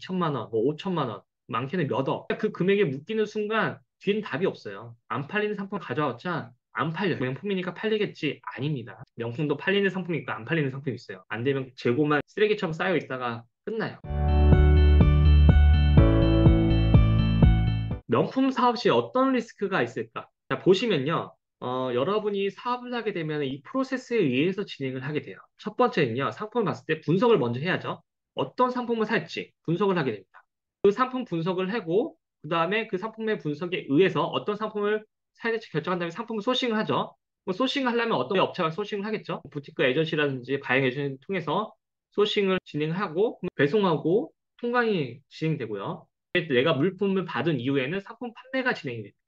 2천만 원, 뭐 5천만 원, 많게는 몇 억. 그 금액에 묶이는 순간 뒤에는 답이 없어요. 안 팔리는 상품 가져왔자 안 팔려요. 명품이니까 팔리겠지. 아닙니다. 명품도 팔리는 상품이 있고 안 팔리는 상품이 있어요. 안 되면 재고만 쓰레기처럼 쌓여 있다가 끝나요. 명품 사업 시 어떤 리스크가 있을까? 자, 보시면요. 여러분이 사업을 하게 되면 이 프로세스에 의해서 진행을 하게 돼요. 첫 번째는요, 상품을 봤을 때 분석을 먼저 해야죠. 어떤 상품을 살지 분석을 하게 됩니다. 그 상품 분석을 하고, 그 다음에 그 상품의 분석에 의해서 어떤 상품을 사야 될지 결정한 다음에 상품을 소싱을 하죠. 뭐 소싱을 하려면 어떤 업체가 소싱을 하겠죠. 부티크 에전시라든지 바이ং 에전시를 통해서 소싱을 진행하고, 배송하고, 통관이 진행되고요. 내가 물품을 받은 이후에는 상품 판매가 진행이 됩니다.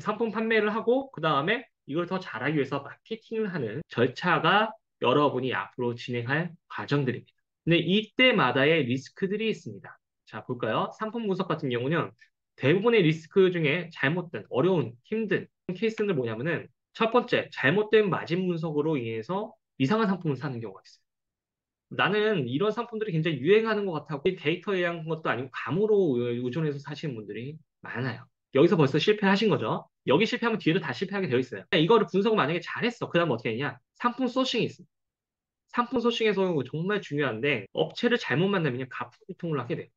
상품 판매를 하고 그 다음에 이걸 더 잘하기 위해서 마케팅을 하는 절차가 여러분이 앞으로 진행할 과정들입니다. 근데 이때마다의 리스크들이 있습니다. 자, 볼까요? 상품 분석 같은 경우는 대부분의 리스크 중에 잘못된, 어려운, 힘든 케이스는 뭐냐면은 첫 번째, 잘못된 마진 분석으로 인해서 이상한 상품을 사는 경우가 있어요. 나는 이런 상품들이 굉장히 유행하는 것 같아고 데이터에 의한 것도 아니고 감으로 의존해서 사시는 분들이 많아요. 여기서 벌써 실패하신 거죠. 여기 실패하면 뒤에도 다 실패하게 되어 있어요. 이거를 분석을 만약에 잘했어. 그 다음 어떻게 했냐? 상품 소싱이 있습니다. 상품 소싱에서 정말 중요한데 업체를 잘못 만나면 가품 유통을 하게 돼요.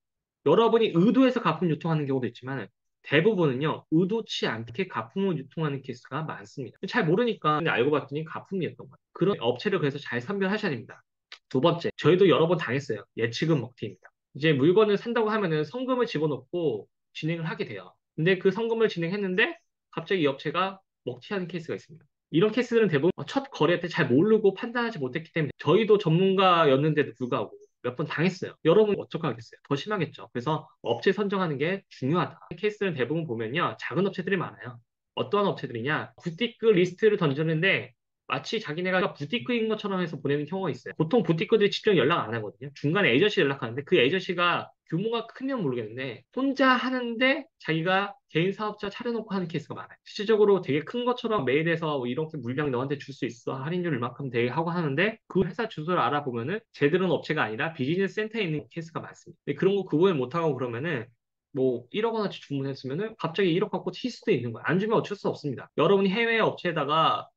여러분이 의도해서 가품 유통하는 경우도 있지만 대부분은요 의도치 않게 가품을 유통하는 케이스가 많습니다. 잘 모르니까 근데 알고 봤더니 가품이었던 거예요. 그런 업체를 그래서 잘 선별하셔야 됩니다. 두 번째, 저희도 여러 번 당했어요. 예치금 먹튀입니다. 이제 물건을 산다고 하면은 성금을 집어넣고 진행을 하게 돼요. 근데 그 성금을 진행했는데 갑자기 이 업체가 먹튀하는 케이스가 있습니다. 이런 케이스들은 대부분 첫 거래 때 잘 모르고 판단하지 못했기 때문에 저희도 전문가였는데도 불구하고 몇 번 당했어요. 여러분 어떡하겠어요? 더 심하겠죠. 그래서 업체 선정하는 게 중요하다. 케이스는 대부분 보면요. 작은 업체들이 많아요. 어떠한 업체들이냐? 부티크 리스트를 던졌는데 마치 자기네가 부티크인 것처럼 해서 보내는 경우가 있어요. 보통 부티크들이 직접 연락 안 하거든요. 중간에 에이전시 연락하는데 그 에이전시가 규모가 크면 모르겠는데 혼자 하는데 자기가 개인 사업자 차려놓고 하는 케이스가 많아요. 실질적으로 되게 큰 것처럼 메일에서 뭐 이렇게 물량 너한테 줄 수 있어. 할인율 이만큼 되게 하고 하는데 그 회사 주소를 알아보면은 제대로 는 업체가 아니라 비즈니스 센터에 있는 케이스가 많습니다. 근데 그런 거 구분 못하고 그러면은 뭐 1억 원어치 주문했으면은 갑자기 1억 갖고 튈 수도 있는 거예요. 안 주면 어쩔 수 없습니다. 여러분이 해외 업체에다가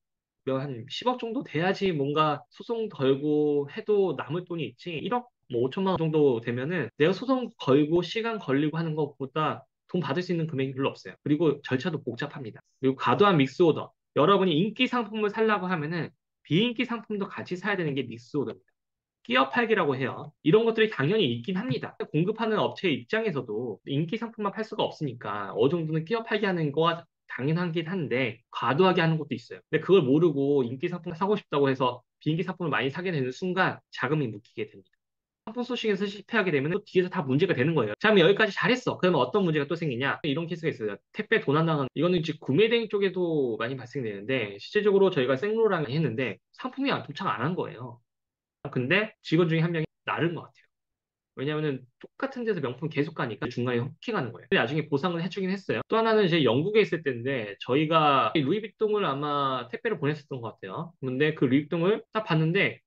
한 10억 정도 돼야지 뭔가 소송 걸고 해도 남을 돈이 있지. 1억 뭐 5천만 원 정도 되면은 내가 소송 걸고 시간 걸리고 하는 것보다 돈 받을 수 있는 금액이 별로 없어요. 그리고 절차도 복잡합니다. 그리고 과도한 믹스 오더. 여러분이 인기 상품을 살라고 하면은 비인기 상품도 같이 사야 되는 게 믹스 오더입니다. 끼어 팔기라고 해요. 이런 것들이 당연히 있긴 합니다. 공급하는 업체 입장에서도 인기 상품만 팔 수가 없으니까 어느 정도는 끼어 팔기 하는 거와 당연하긴 한데 과도하게 하는 것도 있어요. 근데 그걸 모르고 인기 상품 사고 싶다고 해서 비인기 상품을 많이 사게 되는 순간 자금이 묶이게 됩니다. 상품 소싱에서 실패하게 되면 또 뒤에서 다 문제가 되는 거예요. 자, 그럼 여기까지 잘했어. 그러면 어떤 문제가 또 생기냐? 이런 케이스가 있어요. 택배 도난 당한 이거는 이제 구매 대행 쪽에도 많이 발생되는데 실제적으로 저희가 생로랑 했는데 상품이 도착 안 한 거예요. 근데 직원 중에 한 명이 나른 것 같아요. 왜냐하면 똑같은 데서 명품 계속 가니까 중간에 호킹하는 거예요. 근데 나중에 보상을 해주긴 했어요. 또 하나는 이제 영국에 있을 때인데 저희가 루이비통을 아마 택배를 보냈었던 것 같아요. 근데 그 루이비통을 딱 봤는데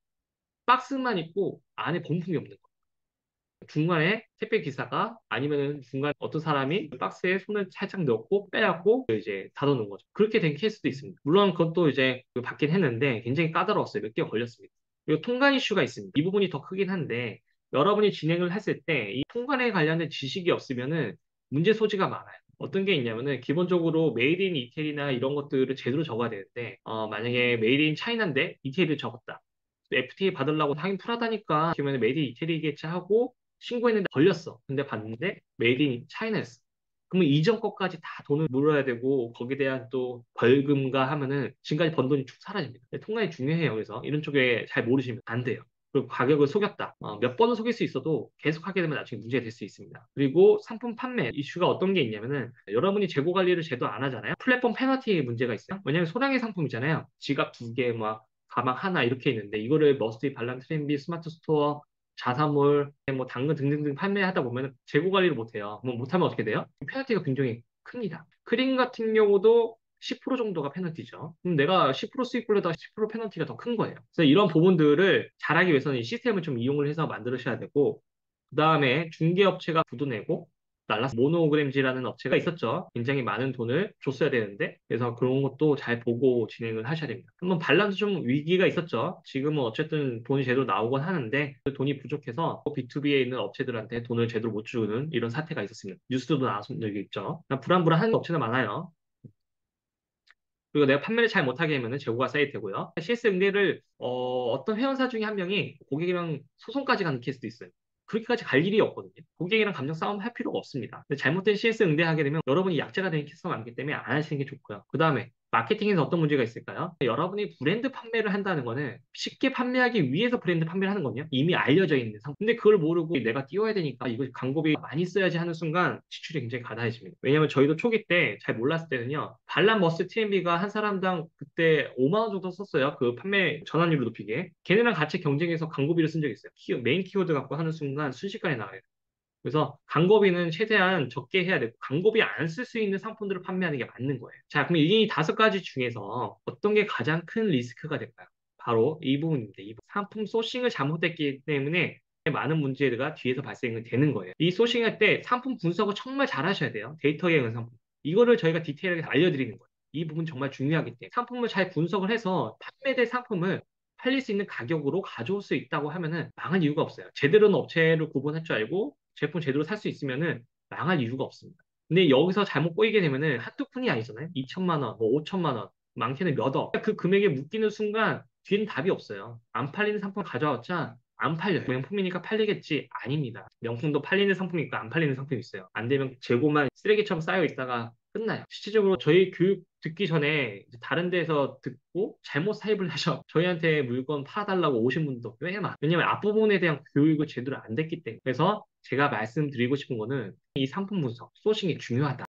박스만 있고 안에 본품이 없는 거예요. 중간에 택배 기사가 아니면은 중간 어떤 사람이 박스에 손을 살짝 넣고 빼갖고 이제 닫아놓은 거죠. 그렇게 된 케이스도 있습니다. 물론 그것도 이제 받긴 했는데 굉장히 까다로웠어요. 몇 개가 걸렸습니다. 그리고 통관 이슈가 있습니다. 이 부분이 더 크긴 한데 여러분이 진행을 했을 때 이 통관에 관련된 지식이 없으면은 문제 소지가 많아요. 어떤 게 있냐면은 기본적으로 메이드 인 이태리나 이런 것들을 제대로 적어야 되는데 만약에 메이드 인 차이나인데 이태리를 적었다. FTA 받으려고 하긴 풀하다니까 그러면 메이드 인 이태리겠지 하고 신고했는데 걸렸어. 근데 봤는데 메이드 인 차이나였어. 그러면 이전 것까지 다 돈을 물어야 되고 거기에 대한 또 벌금과 하면은 지금까지 번 돈이 쭉 사라집니다. 통관이 중요해요. 그래서 이런 쪽에 잘 모르시면 안 돼요. 그리고 가격을 속였다. 몇 번은 속일 수 있어도 계속 하게 되면 나중에 문제가 될 수 있습니다. 그리고 상품 판매 이슈가 어떤 게 있냐면은 여러분이 재고 관리를 제대로 안 하잖아요. 플랫폼 페널티 문제가 있어요. 왜냐하면 소량의 상품이잖아요. 지갑 두 개, 막 가방 하나 이렇게 있는데 이거를 머스티, 발란, 트렌비, 스마트 스토어 자사몰, 뭐 당근 등등등 판매하다 보면 재고 관리를 못해요. 뭐 못하면 어떻게 돼요? 페널티가 굉장히 큽니다. 크림 같은 경우도 10% 정도가 페널티죠. 그럼 내가 10% 수익보다 10% 페널티가 더 큰 거예요. 그래서 이런 부분들을 잘하기 위해서는 이 시스템을 좀 이용을 해서 만들으셔야 되고, 그 다음에 중개업체가 부도내고 달라스 모노그램지라는 업체가 있었죠. 굉장히 많은 돈을 줬어야 되는데 그래서 그런 것도 잘 보고 진행을 하셔야 됩니다. 한번 반란도 좀 위기가 있었죠. 지금은 어쨌든 돈이 제대로 나오곤 하는데 그 돈이 부족해서 B2B에 있는 업체들한테 돈을 제대로 못 주는 이런 사태가 있었습니다. 뉴스도 나왔던 적이 있죠. 불안불안한 업체가 많아요. 그리고 내가 판매를 잘 못하게 하면은 재고가 쌓일 테고요. CS 응대를 어떤 회원사 중에 한 명이 고객이랑 소송까지 가는 케이스도 있어요. 그렇게까지 갈 일이 없거든요. 고객이랑 감정 싸움 할 필요가 없습니다. 근데 잘못된 CS 응대하게 되면 여러분이 약자가 되는 케이스가 많기 때문에 안 하시는 게 좋고요. 그 다음에 마케팅에서 어떤 문제가 있을까요? 여러분이 브랜드 판매를 한다는 거는 쉽게 판매하기 위해서 브랜드 판매를 하는 거거든요. 이미 알려져 있는 상품. 근데 그걸 모르고 내가 띄워야 되니까 이거 광고비 많이 써야지 하는 순간 지출이 굉장히 가다해집니다. 왜냐면 저희도 초기 때 잘 몰랐을 때는요. 반란 머스 TMB가 한 사람당 그때 5만 원 정도 썼어요. 그 판매 전환율을 높이게. 걔네랑 같이 경쟁해서 광고비를 쓴 적이 있어요. 메인 키워드 갖고 하는 순간 순식간에 나와요. 그래서 광고비는 최대한 적게 해야 되고 광고비 안 쓸 수 있는 상품들을 판매하는 게 맞는 거예요. 자, 그럼 이 다섯 가지 중에서 어떤 게 가장 큰 리스크가 될까요? 바로 이 부분입니다. 이 부분. 상품 소싱을 잘못했기 때문에 많은 문제가 뒤에서 발생이 되는 거예요. 이 소싱할 때 상품 분석을 정말 잘 하셔야 돼요. 데이터에 의한 상품. 이거를 저희가 디테일하게 알려드리는 거예요. 이 부분 정말 중요하기 때문에 상품을 잘 분석을 해서 판매된 상품을 팔릴 수 있는 가격으로 가져올 수 있다고 하면은 망할 이유가 없어요. 제대로 된 업체를 구분할 줄 알고 제품 제대로 살 수 있으면은 망할 이유가 없습니다. 근데 여기서 잘못 꼬이게 되면은 한두 푼이 아니잖아요. 2천만 원, 뭐 5천만 원, 많게는 몇 억. 그 금액에 묶이는 순간 뒤에는 답이 없어요. 안 팔리는 상품 가져왔자 안 팔려요. 명품이니까 팔리겠지? 아닙니다. 명품도 팔리는 상품이 있고 안 팔리는 상품이 있어요. 안 되면 재고만 쓰레기처럼 쌓여 있다가 끝나요. 실질적으로 저희 교육 듣기 전에 이제 다른 데서 듣고 잘못 사입을 하셔. 저희한테 물건 팔아달라고 오신 분도 꽤 많아요. 왜냐면 앞부분에 대한 교육을 제대로 안 됐기 때문에. 그래서 제가 말씀드리고 싶은 거는 이 상품 분석, 소싱이 중요하다.